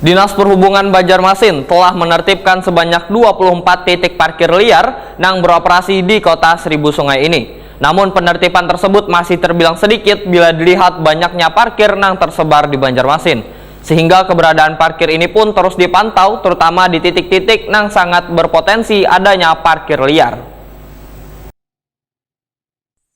Dinas Perhubungan Banjarmasin telah menertibkan sebanyak 24 titik parkir liar yang beroperasi di kota Seribu Sungai ini. Namun penertiban tersebut masih terbilang sedikit bila dilihat banyaknya parkir yang tersebar di Banjarmasin. Sehingga keberadaan parkir ini pun terus dipantau, terutama di titik-titik yang sangat berpotensi adanya parkir liar.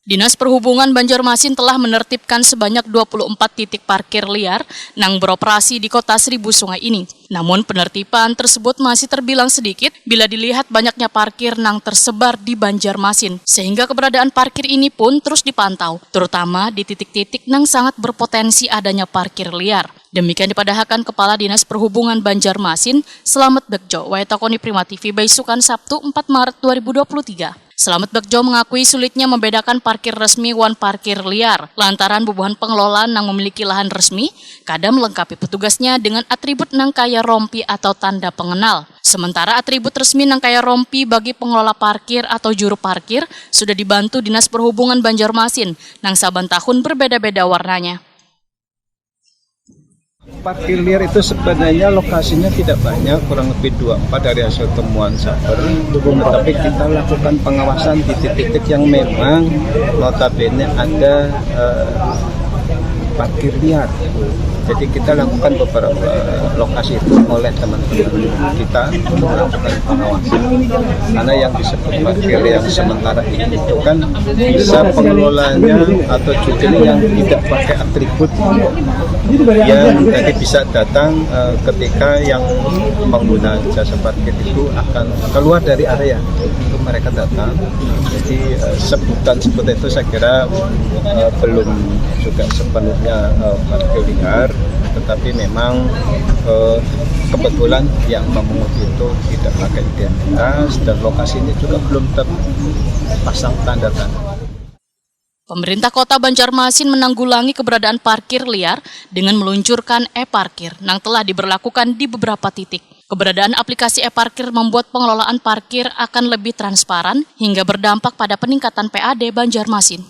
Dinas Perhubungan Banjarmasin telah menertibkan sebanyak 24 titik parkir liar yang beroperasi di kota Seribu Sungai ini. Namun penertiban tersebut masih terbilang sedikit bila dilihat banyaknya parkir yang tersebar di Banjarmasin. Sehingga keberadaan parkir ini pun terus dipantau, terutama di titik-titik yang sangat berpotensi adanya parkir liar. Demikian dipadahkan Kepala Dinas Perhubungan Banjarmasin, Slamet Begjo, Waetakoni Prima TV Baisukan Sabtu 4 Maret 2023. Slamet Begjo mengakui sulitnya membedakan parkir resmi wan parkir liar, lantaran bubuhan pengelola yang memiliki lahan resmi kadang melengkapi petugasnya dengan atribut nang kaya rompi atau tanda pengenal. Sementara atribut resmi nang kaya rompi bagi pengelola parkir atau juru parkir sudah dibantu Dinas Perhubungan Banjarmasin, nang saban tahun berbeda-beda warnanya. Parkir liar itu sebenarnya lokasinya tidak banyak, kurang lebih 24 dari hasil temuan Saber. Tetapi kita lakukan pengawasan di titik-titik yang memang notabene ada parkir liar. Jadi kita lakukan beberapa lokasi itu oleh teman-teman kita untuk melakukan pengawasan. Karena yang disebut parkir yang sementara ini itu kan bisa pengelolanya atau judul yang tidak pakai atribut yang jadi bisa datang ketika yang pengguna jasa parkir itu akan keluar dari area itu mereka datang. Jadi sebutan itu saya kira belum juga sepenuhnya parkir liar, tetapi memang kebetulan yang memungut itu tidak pakai identitas dan lokasinya juga belum terpasang tanda-tanda. Pemerintah Kota Banjarmasin menanggulangi keberadaan parkir liar dengan meluncurkan e-parkir yang telah diberlakukan di beberapa titik. Keberadaan aplikasi e-parkir membuat pengelolaan parkir akan lebih transparan hingga berdampak pada peningkatan PAD Banjarmasin.